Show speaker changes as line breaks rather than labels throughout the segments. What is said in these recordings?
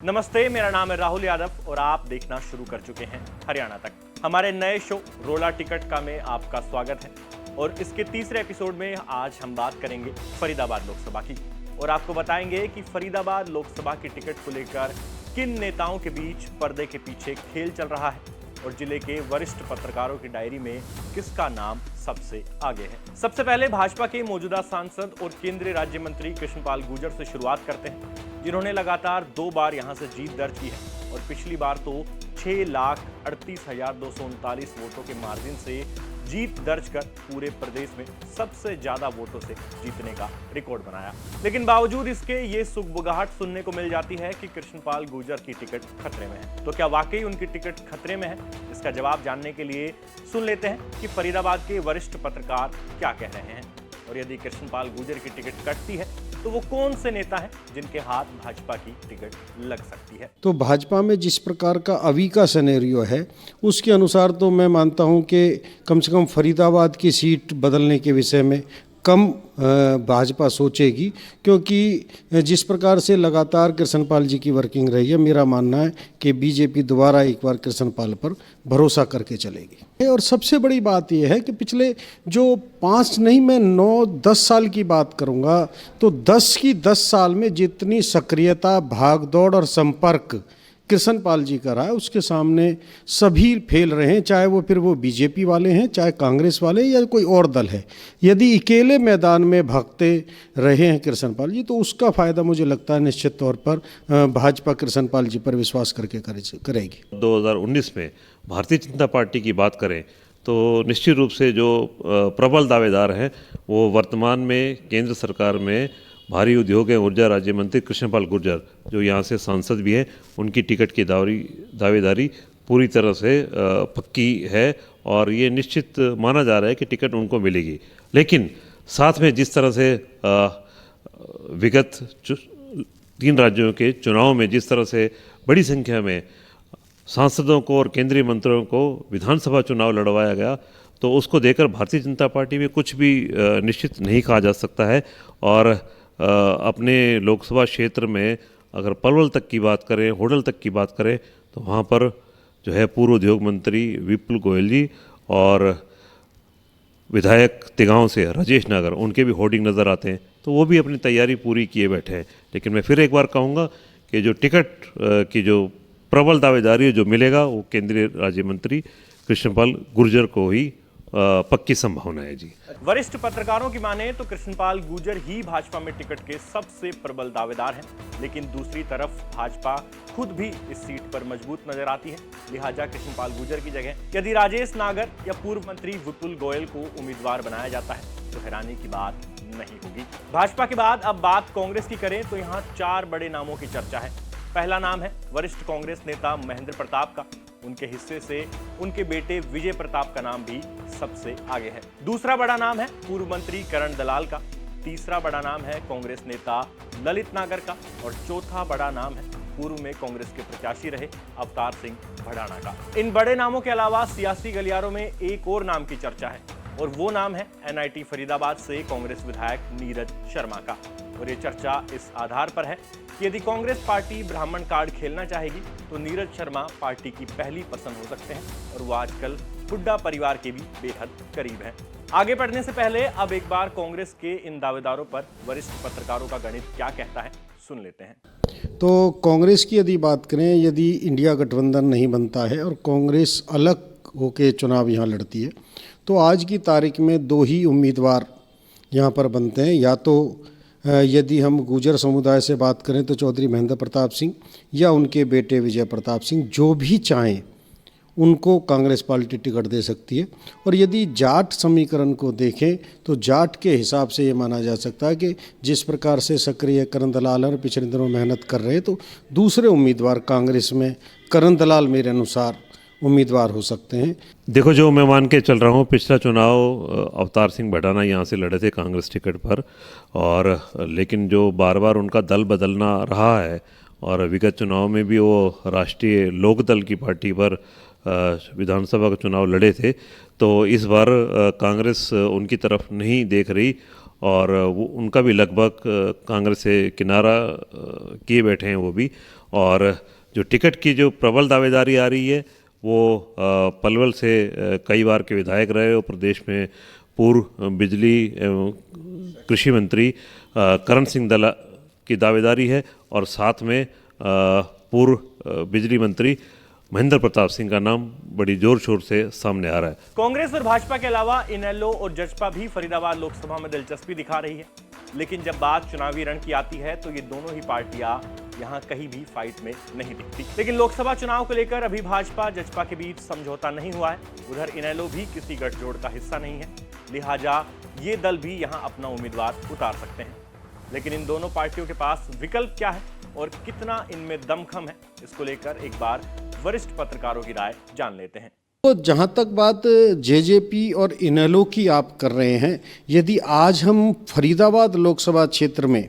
नमस्ते, मेरा नाम है राहुल यादव और आप देखना शुरू कर चुके हैं हरियाणा तक। हमारे नए शो रोला टिकट का में आपका स्वागत है और इसके तीसरे एपिसोड में आज हम बात करेंगे फरीदाबाद लोकसभा की और आपको बताएंगे कि फरीदाबाद लोकसभा की टिकट को लेकर किन नेताओं के बीच पर्दे के पीछे खेल चल रहा है और जिले के वरिष्ठ पत्रकारों की डायरी में किसका नाम सबसे आगे है। सबसे पहले भाजपा के मौजूदा सांसद और केंद्रीय राज्य मंत्री कृष्णपाल गुर्जर से शुरुआत करते हैं, जिन्होंने लगातार 2 बार यहां से जीत दर्ज की है और पिछली बार तो 6,38,239 वोटों के मार्जिन से जीत दर्ज कर पूरे प्रदेश में सबसे ज्यादा वोटों से जीतने का रिकॉर्ड बनाया। लेकिन बावजूद इसके ये सुगबुगाहट सुनने को मिल जाती है कि कृष्णपाल गुर्जर की टिकट खतरे में है। तो क्या वाकई उनकी टिकट खतरे में है? इसका जवाब जानने के लिए सुन लेते हैं कि फरीदाबाद के वरिष्ठ पत्रकार क्या कह रहे हैं और यदि कृष्णपाल गुर्जर की टिकट कटती है तो वो कौन से नेता हैं जिनके हाथ भाजपा की टिकट लग सकती है।
तो भाजपा में जिस प्रकार का अभी का सिनेरियो है उसके अनुसार तो मैं मानता हूं कि कम से कम फरीदाबाद की सीट बदलने के विषय में कम भाजपा सोचेगी, क्योंकि जिस प्रकार से लगातार कृष्णपाल जी की वर्किंग रही है, मेरा मानना है कि बीजेपी दोबारा एक बार कृष्णपाल पर भरोसा करके चलेगी। और सबसे बड़ी बात यह है कि पिछले जो 5 नहीं मैं 9-10 साल की बात करूंगा तो 10 साल में जितनी सक्रियता, भागदौड़ और संपर्क कृष्णपाल जी का रहा है उसके सामने सभी फेल रहे हैं, चाहे वो बीजेपी वाले हैं, चाहे कांग्रेस वाले या कोई और दल है। यदि अकेले मैदान में भागते रहे हैं कृष्णपाल जी तो उसका फ़ायदा मुझे लगता है निश्चित तौर पर भाजपा कृष्णपाल जी पर विश्वास करके करेगी।
2019 में भारतीय जनता पार्टी की बात करें तो निश्चित रूप से जो प्रबल दावेदार हैं वो वर्तमान में केंद्र सरकार में भारी उद्योग एवं ऊर्जा राज्य मंत्री कृष्णपाल गुर्जर, जो यहाँ से सांसद भी हैं, उनकी टिकट की दावेदारी पूरी तरह से पक्की है और ये निश्चित माना जा रहा है कि टिकट उनको मिलेगी। लेकिन साथ में जिस तरह से विगत 3 राज्यों के चुनाव में जिस तरह से बड़ी संख्या में सांसदों को और केंद्रीय मंत्रियों को विधानसभा चुनाव लड़वाया गया, तो उसको देखकर भारतीय जनता पार्टी में कुछ भी निश्चित नहीं कहा जा सकता है। और अपने लोकसभा क्षेत्र में अगर पलवल तक की बात करें, होडल तक की बात करें, तो वहाँ पर जो है पूर्व उद्योग मंत्री विपुल गोयल जी और विधायक तिगांव से राजेश नागर, उनके भी होर्डिंग नज़र आते हैं, तो वो भी अपनी तैयारी पूरी किए बैठे हैं। लेकिन मैं फिर एक बार कहूँगा कि जो टिकट की जो प्रबल दावेदारी जो मिलेगा वो केंद्रीय राज्य मंत्री कृष्णपाल गुर्जर को ही पक्की संभावना है जी।
वरिष्ठ पत्रकारों की माने तो कृष्णपाल गुर्जर ही भाजपा में टिकट के सबसे प्रबल दावेदार हैं, लेकिन दूसरी तरफ भाजपा खुद भी इस सीट पर मजबूत नजर आती है। लिहाजा कृष्णपाल गुर्जर की जगह यदि राजेश नागर या पूर्व मंत्री विपुल गोयल को उम्मीदवार बनाया जाता है तो हैरानी की बात नहीं होगी। भाजपा के बाद अब बात कांग्रेस की करें तो यहाँ 4 बड़े नामों की चर्चा है। पहला नाम है वरिष्ठ कांग्रेस नेता महेंद्र प्रताप का। उनके हिस्से से उनके बेटे विजय प्रताप का नाम भी सबसे आगे है। दूसरा बड़ा नाम है पूर्व मंत्री करण दलाल का। तीसरा बड़ा नाम है कांग्रेस नेता ललित नागर का और चौथा बड़ा नाम है पूर्व में कांग्रेस के प्रत्याशी रहे अवतार सिंह भड़ाना का। इन बड़े नामों के अलावा सियासी गलियारों में एक और नाम की चर्चा है और वो नाम है NIT फरीदाबाद से कांग्रेस विधायक नीरज शर्मा का। और ये चर्चा इस आधार पर है कि यदि कांग्रेस पार्टी ब्राह्मण कार्ड खेलना चाहेगी तो नीरज शर्मा पार्टी की पहली पसंद हो सकते हैं और वो आजकल हुड्डा परिवार के भी बेहद करीब हैं। आगे बढ़ने से पहले अब एक बार कांग्रेस के इन दावेदारों पर वरिष्ठ पत्रकारों का गणित क्या कहता है सुन लेते हैं।
तो कांग्रेस की यदि बात करें, यदि इंडिया गठबंधन नहीं बनता है और कांग्रेस अलग होकर चुनाव यहाँ लड़ती है तो आज की तारीख में 2 ही उम्मीदवार यहाँ पर बनते हैं। या तो यदि हम गुर्जर समुदाय से बात करें तो चौधरी महेंद्र प्रताप सिंह या उनके बेटे विजय प्रताप सिंह, जो भी चाहें उनको कांग्रेस पार्टी टिकट दे सकती है। और यदि जाट समीकरण को देखें तो जाट के हिसाब से ये माना जा सकता है कि जिस प्रकार से सक्रिय करण दलाल और पिछले दिनों मेहनत कर रहे हैं, तो दूसरे उम्मीदवार कांग्रेस में करण दलाल मेरे अनुसार उम्मीदवार हो सकते हैं।
देखो, जो मैं मान के चल रहा हूँ, पिछला चुनाव अवतार सिंह भड़ाना यहाँ से लड़े थे कांग्रेस टिकट पर, और लेकिन जो बार बार उनका दल बदलना रहा है और विगत चुनाव में भी वो राष्ट्रीय लोकदल की पार्टी पर विधानसभा का चुनाव लड़े थे, तो इस बार कांग्रेस उनकी तरफ नहीं देख रही और वो उनका भी लगभग कांग्रेस से किनारा किए बैठे हैं वो भी। और जो टिकट की जो प्रबल दावेदारी आ रही है वो पलवल से कई बार के विधायक रहे और प्रदेश में पूर्व बिजली एवं कृषि मंत्री करण सिंह दला की दावेदारी है और साथ में पूर्व बिजली मंत्री महेंद्र प्रताप सिंह का नाम बड़ी जोर शोर से सामने आ रहा है।
कांग्रेस और भाजपा के अलावा इनेलो और जजपा भी फरीदाबाद लोकसभा में दिलचस्पी दिखा रही है, लेकिन जब बात चुनावी रण की आती है तो ये दोनों ही पार्टियां यहां कहीं भी फाइट में नहीं दिखती। लेकिन लोकसभा चुनाव को लेकर अभी भाजपा जजपा के बीच समझौता नहीं हुआ है। उधर इनेलो भी किसी गठजोड़ का हिस्सा नहीं है, लिहाजा ये दल भी यहां अपना उम्मीदवार उतार सकते हैं। लेकिन इन दोनों पार्टियों के पास विकल्प क्या है और कितना इनमें दमखम है, इसको लेकर एक बार वरिष्ठ पत्रकारों की राय जान लेते हैं।
तो जहाँ तक बात जेजेपी और इनेलो की आप कर रहे हैं, यदि आज हम फरीदाबाद लोकसभा क्षेत्र में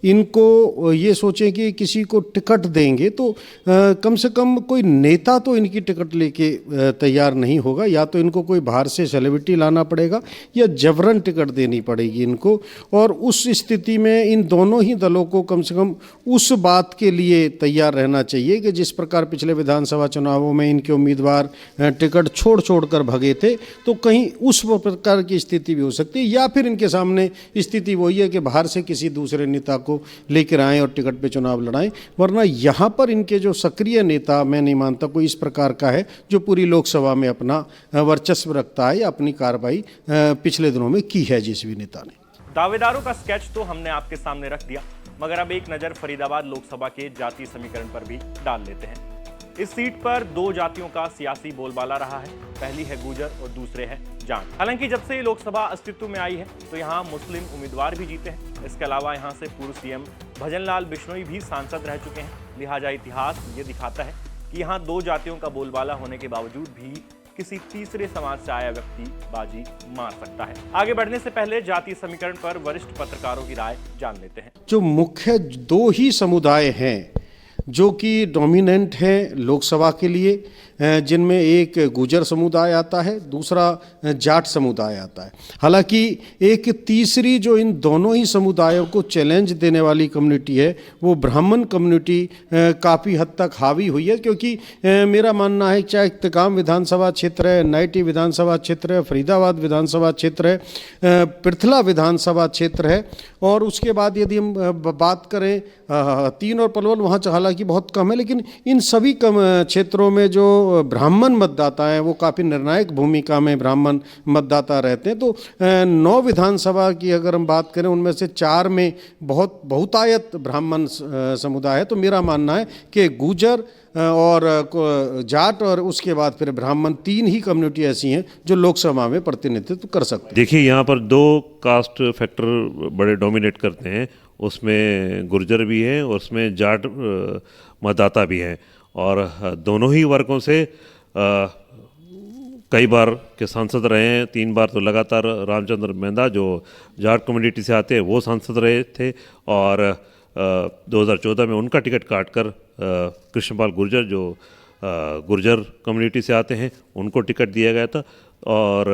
इनको ये सोचें कि किसी को टिकट देंगे तो कम से कम कोई नेता तो इनकी टिकट लेके तैयार नहीं होगा, या तो इनको कोई बाहर से सेलिब्रिटी लाना पड़ेगा या जबरन टिकट देनी पड़ेगी इनको। और उस स्थिति में इन दोनों ही दलों को कम से कम उस बात के लिए तैयार रहना चाहिए कि जिस प्रकार पिछले विधानसभा चुनावों में इनके उम्मीदवार टिकट छोड़ कर भगे थे, तो कहीं उस प्रकार की स्थिति भी हो सकती है, या फिर इनके सामने स्थिति वही है कि बाहर से किसी दूसरे नेता को लेकर आएं और टिकट पे चुनाव लड़ाएं। वरना यहाँ पर इनके जो सक्रिय नेता, मैं नहीं मानता कोई इस प्रकार का है जो पूरी लोकसभा में अपना वर्चस्व रखता है या अपनी कार्रवाई पिछले दिनों में की है जिस भी नेता ने।
दावेदारों का स्केच तो हमने आपके सामने रख दिया, मगर अब एक नजर फरीदाबाद लोकसभा के जातीय समीकरण पर भी डाल लेते हैं। इस सीट पर दो जातियों का सियासी बोलबाला रहा है, पहली है गुर्जर और दूसरे है जाट। हालांकि जब से ये लोकसभा अस्तित्व में आई है तो यहाँ मुस्लिम उम्मीदवार भी जीते हैं। इसके अलावा यहाँ से पूर्व सीएम भजनलाल बिश्नोई भी सांसद रह चुके हैं, लिहाजा इतिहास ये दिखाता है कि यहाँ दो जातियों का बोलबाला होने के बावजूद भी किसी तीसरे समाज से आया व्यक्ति बाजी मार सकता है। आगे बढ़ने से पहले जातीय समीकरण पर वरिष्ठ पत्रकारों की राय जान लेते हैं।
जो मुख्य दो ही समुदाय हैं जो कि डोमिनेंट हैं लोकसभा के लिए, जिनमें एक गुर्जर समुदाय आता है, दूसरा जाट समुदाय आता है। हालांकि एक तीसरी जो इन दोनों ही समुदायों को चैलेंज देने वाली कम्युनिटी है वो ब्राह्मण कम्युनिटी काफ़ी हद तक हावी हुई है, क्योंकि मेरा मानना है चाहे तिकाम विधानसभा क्षेत्र है, नाइटी विधानसभा क्षेत्र है, फरीदाबाद विधानसभा क्षेत्र है, पृथला विधानसभा क्षेत्र है, और उसके बाद यदि हम बात करें तीन और पलवल, वहाँ हालांकि बहुत कम है, लेकिन इन सभी क्षेत्रों में जो ब्राह्मण मतदाता हैं वो काफ़ी निर्णायक भूमिका में ब्राह्मण मतदाता रहते हैं। तो 9 विधानसभा की अगर हम बात करें उनमें से 4 में बहुतायत ब्राह्मण समुदाय है। तो मेरा मानना है कि गुर्जर और जाट और उसके बाद फिर ब्राह्मण, 3 ही कम्युनिटी ऐसी हैं जो लोकसभा में प्रतिनिधित्व कर सकते हैं।
देखिए, यहाँ पर 2 कास्ट फैक्टर बड़े डोमिनेट करते हैं, उसमें गुर्जर भी हैं और उसमें जाट मतदाता भी हैं, और दोनों ही वर्गों से कई बार के सांसद रहे हैं। 3 बार तो लगातार रामचंद्र मेहंदा जो जाट कम्युनिटी से आते हैं वो सांसद रहे थे, और 2014 में उनका टिकट काटकर कृष्णपाल गुर्जर जो गुर्जर कम्युनिटी से आते हैं उनको टिकट दिया गया था, और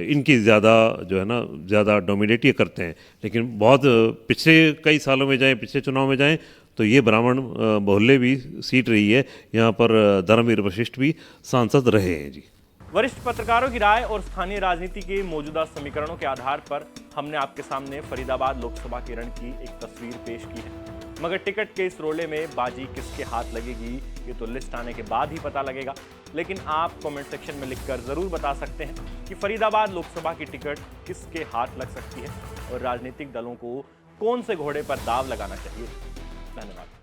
इनकी ज़्यादा जो है ना ज़्यादा डोमिनेट ये करते हैं। लेकिन बहुत पिछले कई सालों में जाएं, पिछले चुनाव में जाएं तो ये ब्राह्मण बहुल्य भी सीट रही है, यहाँ पर धर्मवीर वशिष्ठ भी सांसद रहे हैं। जी,
वरिष्ठ पत्रकारों की राय और स्थानीय राजनीति के मौजूदा समीकरणों के आधार पर हमने आपके सामने फरीदाबाद लोकसभा के रण की एक तस्वीर पेश की है, मगर टिकट के इस रोले में बाजी किसके हाथ लगेगी ये तो लिस्ट आने के बाद ही पता लगेगा। लेकिन आप कमेंट सेक्शन में लिखकर जरूर बता सकते हैं कि फरीदाबाद लोकसभा की टिकट किसके हाथ लग सकती है और राजनीतिक दलों को कौन से घोड़े पर दाव लगाना चाहिए। धन्यवाद।